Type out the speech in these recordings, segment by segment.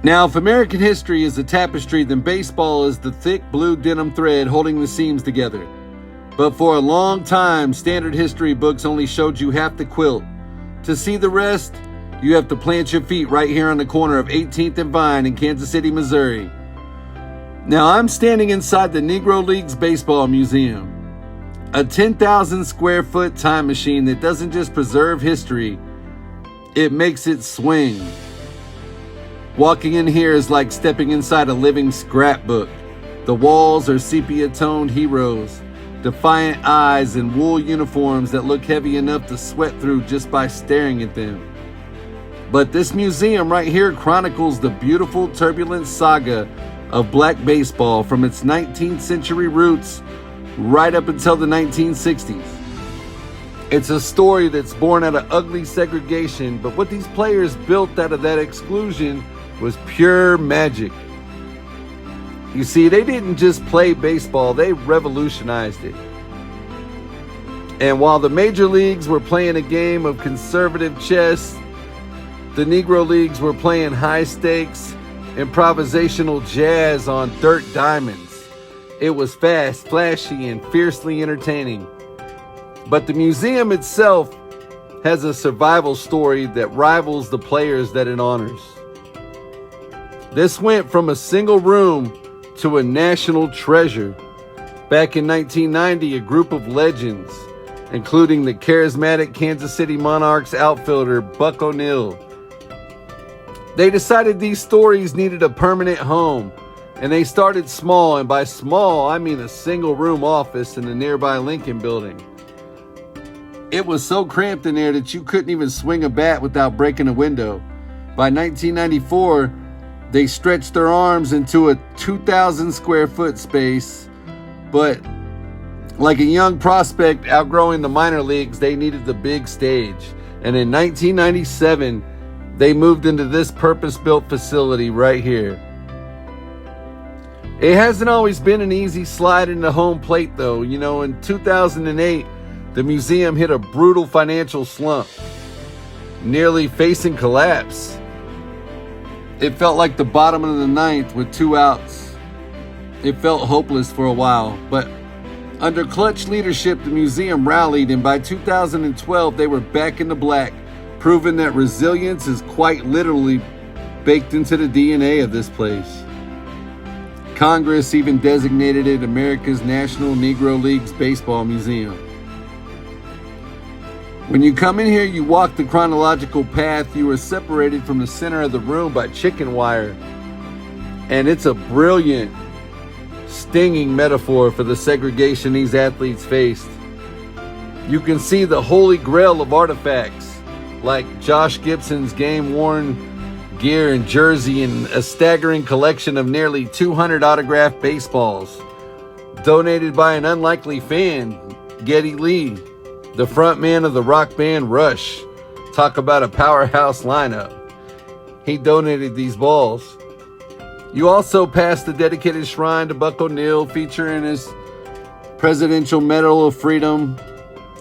Now, if American history is a tapestry, then baseball is the thick blue denim thread holding the seams together. But for a long time, standard history books only showed you half the quilt. To see the rest, you have to plant your feet right here on the corner of 18th and Vine in Kansas City, Missouri. Now, I'm standing inside the Negro Leagues Baseball Museum, a 10,000 square foot time machine that doesn't just preserve history, it makes it swing. Walking in here is like stepping inside a living scrapbook. The walls are sepia-toned heroes, defiant eyes in wool uniforms that look heavy enough to sweat through just by staring at them. But this museum right here chronicles the beautiful, turbulent saga of black baseball from its 19th century roots right up until the 1960s. It's a story that's born out of ugly segregation, but what these players built out of that exclusion was pure magic. You see, they didn't just play baseball, they revolutionized it. And while the major leagues were playing a game of conservative chess, the Negro Leagues were playing high-stakes, improvisational jazz on dirt diamonds. It was fast, flashy, and fiercely entertaining. But the museum itself has a survival story that rivals the players that it honors. This went from a single room to a national treasure. Back in 1990, a group of legends, including the charismatic Kansas City Monarchs outfielder Buck O'Neil, they decided these stories needed a permanent home, and they started small, and by small, I mean a single room office in the nearby Lincoln building. It was so cramped in there that you couldn't even swing a bat without breaking a window. By 1994, they stretched their arms into a 2,000 square foot space, but like a young prospect outgrowing the minor leagues, they needed the big stage. And in 1997, they moved into this purpose-built facility right here. It hasn't always been an easy slide into home plate, though. You know, in 2008, the museum hit a brutal financial slump, nearly facing collapse. It felt like the bottom of the ninth with 2 outs. It felt hopeless for a while, but under clutch leadership, the museum rallied, and by 2012, they were back in the black, proving that resilience is quite literally baked into the DNA of this place. Congress even designated it America's National Negro Leagues Baseball Museum. When you come in here, you walk the chronological path. You are separated from the center of the room by chicken wire. And it's a brilliant, stinging metaphor for the segregation these athletes faced. You can see the holy grail of artifacts, like Josh Gibson's game-worn gear and jersey, and a staggering collection of nearly 200 autographed baseballs, donated by an unlikely fan, Geddy Lee, the frontman of the rock band Rush. Talk about a powerhouse lineup. He donated these balls. You also passed the dedicated shrine to Buck O'Neil, featuring his Presidential Medal of Freedom.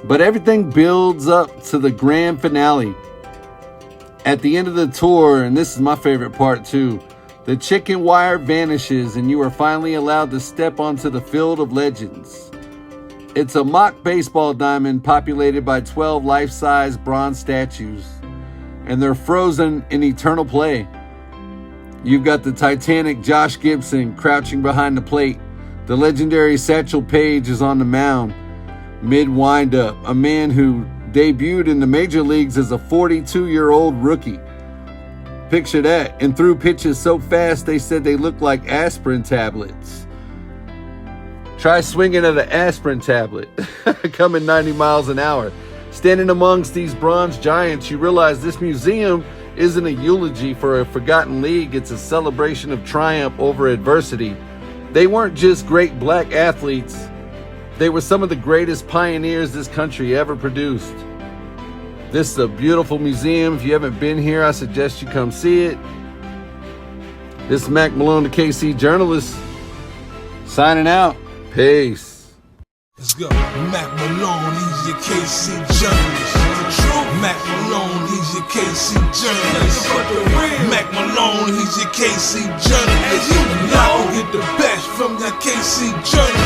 But everything builds up to the grand finale. At the end of the tour, and this is my favorite part too, the chicken wire vanishes and you are finally allowed to step onto the field of legends. It's a mock baseball diamond populated by 12 life-size bronze statues, and they're frozen in eternal play. You've got the Titanic Josh Gibson crouching behind the plate. The legendary Satchel Paige is on the mound, mid-windup, a man who debuted in the major leagues as a 42-year-old rookie. Picture that, and threw pitches so fast they said they looked like aspirin tablets. Try swinging at an aspirin tablet, coming 90 miles an hour. Standing amongst these bronze giants, you realize this museum isn't a eulogy for a forgotten league. It's a celebration of triumph over adversity. They weren't just great black athletes. They were some of the greatest pioneers this country ever produced. This is a beautiful museum. If you haven't been here, I suggest you come see it. This is Mack Malone, the KC Journalist, signing out. Peace. Let's go. Mack Malone, he's your KC Journalist. The truth. Mack Malone, he's your KC Journalist. Mack Malone. Malone, he's your KC journey. As you know, get the best from that KC journey.